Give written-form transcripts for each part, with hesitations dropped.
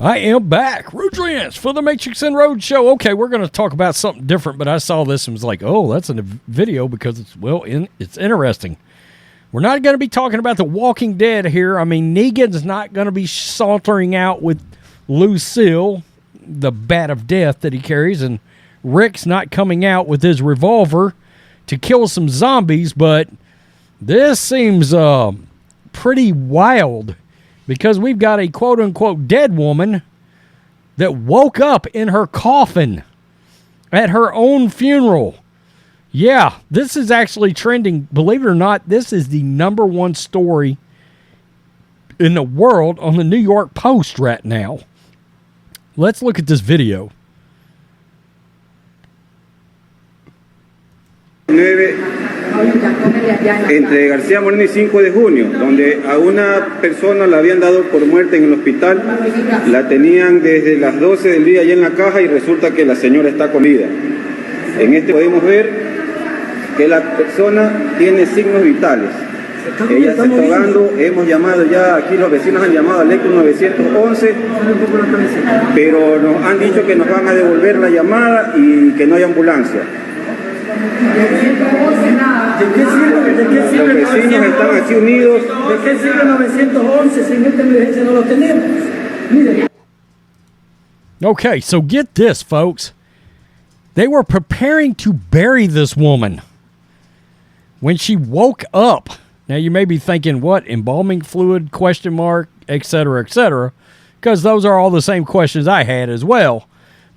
I am back. Rhodes for the Matrixx and Rhodes show. Okay, we're going to talk about something different, but I saw this and was like, oh, that's a video because it's interesting. We're not going to be talking about The Walking Dead here. I mean, Negan's not going to be sauntering out with Lucille, the bat of death that he carries, and Rick's not coming out with his revolver to kill some zombies, but this seems pretty wild. Because we've got a quote-unquote dead woman that woke up in her coffin at her own funeral. Yeah, this is actually trending. Believe it or not, this is the #1 story in the world on the New York Post right now. Let's look at this video. Entre García Moreno y 5 de junio, donde a una persona la habían dado por muerta en el hospital, la tenían desde las 12 del día allá en la caja y resulta que la señora está con vida. En este podemos ver que la persona tiene signos vitales. Ella se está ahogando, hemos llamado ya, aquí los vecinos han llamado al ECO 911, pero nos han dicho que nos van a devolver la llamada y que no hay ambulancia. ¿De qué sirve los vecinos están aquí unidos. ¿De qué sirve 911 si en esta emergencia no lo tenemos? Mire. Okay, so get this, folks. They were preparing to bury this woman when she woke up. Now, you may be thinking, what, embalming fluid, question mark, etc., because those are all the same questions I had as well.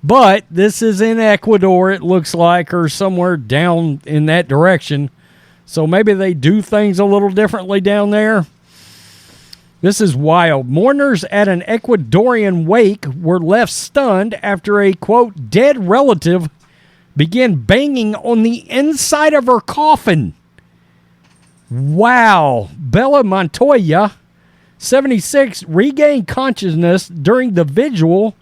But this is in Ecuador, it looks like, or somewhere down in that direction. So maybe they do things a little differently down there. This is wild. Mourners at an Ecuadorian wake were left stunned after a, quote, dead relative began banging on the inside of her coffin. Wow. Bella Montoya, 76, regained consciousness during the vigil.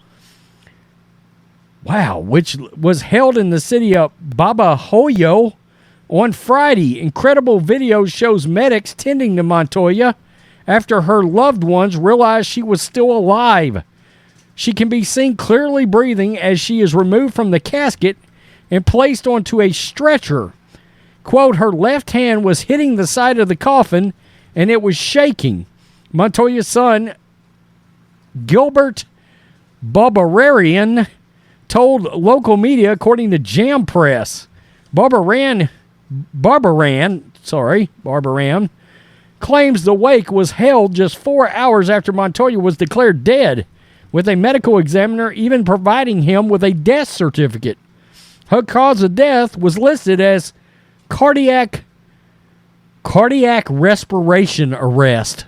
Wow, which was held in the city of Babahoyo on Friday. Incredible video shows medics tending to Montoya after her loved ones realized she was still alive. She can be seen clearly breathing as she is removed from the casket and placed onto a stretcher. Quote, her left hand was hitting the side of the coffin and it was shaking. Montoya's son, Gilbert Barbararian, told local media, according to Jam Press. Barbaran claims the wake was held just 4 hours after Montoya was declared dead, with a medical examiner even providing him with a death certificate. Her cause of death was listed as cardiac respiration arrest.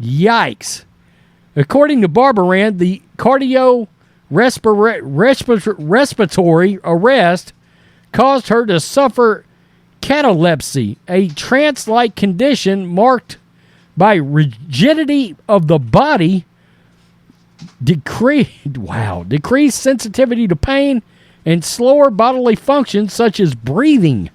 Yikes. According to Barbaran, the respiratory arrest caused her to suffer catalepsy, a trance-like condition marked by rigidity of the body, decreased sensitivity to pain, and slower bodily functions such as breathing.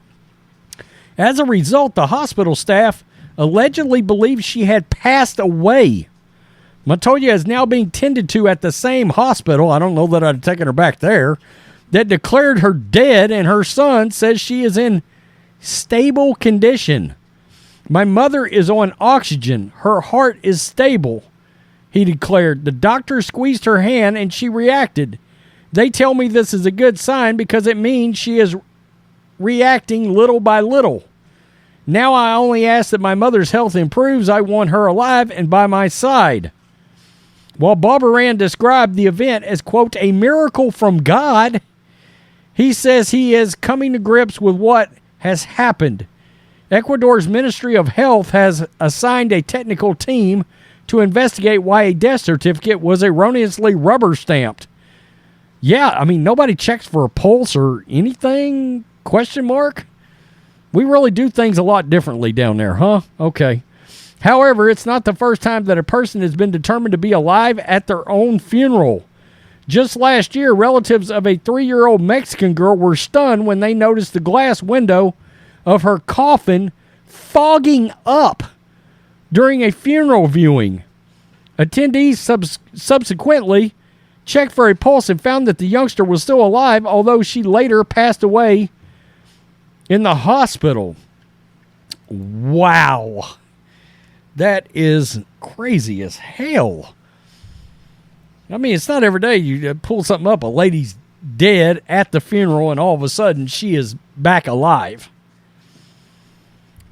As a result, the hospital staff allegedly believed she had passed away. Montoya is now being tended to at the same hospital, I don't know that I'd have taken her back there, that declared her dead, and her son says she is in stable condition. My mother is on oxygen. Her heart is stable, he declared. The doctor squeezed her hand and she reacted. They tell me this is a good sign because it means she is reacting little by little. Now I only ask that my mother's health improves. I want her alive and by my side. While Barbaran described the event as, quote, a miracle from God, he says he is coming to grips with what has happened. Ecuador's Ministry of Health has assigned a technical team to investigate why a death certificate was erroneously rubber-stamped. Yeah, I mean, nobody checks for a pulse or anything? Question mark? We really do things a lot differently down there, huh? Okay. However, it's not the first time that a person has been determined to be alive at their own funeral. Just last year, relatives of a 3-year-old Mexican girl were stunned when they noticed the glass window of her coffin fogging up during a funeral viewing. Attendees subsequently checked for a pulse and found that the youngster was still alive, although she later passed away in the hospital. Wow. That is crazy as hell. I mean, it's not every day you pull something up. A lady's dead at the funeral, and all of a sudden she is back alive.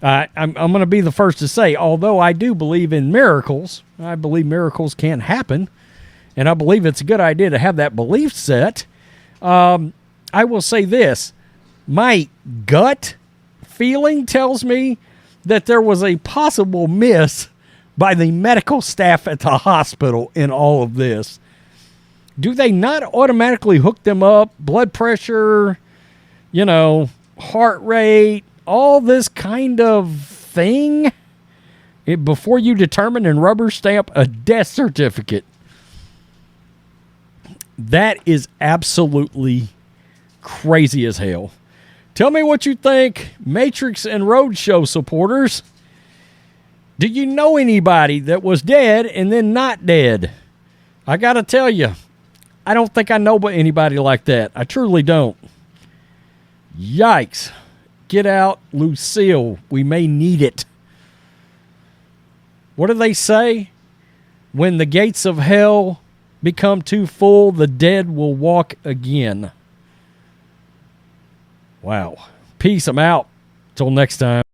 I'm going to be the first to say, although I do believe in miracles, I believe miracles can happen, and I believe it's a good idea to have that belief set. I will say this. My gut feeling tells me that there was a possible miss by the medical staff at the hospital in all of this. Do they not automatically hook them up? Blood pressure, heart rate, all this kind of thing before you determine and rubber stamp a death certificate. That is absolutely crazy as hell. Tell me what you think, Matrixx and Rhodes show supporters. Do you know anybody that was dead and then not dead? I got to tell you, I don't think I know anybody like that. I truly don't. Yikes. Get out, Lucille. We may need it. What do they say? When the gates of hell become too full, the dead will walk again. Wow. Peace. I'm out. Till next time.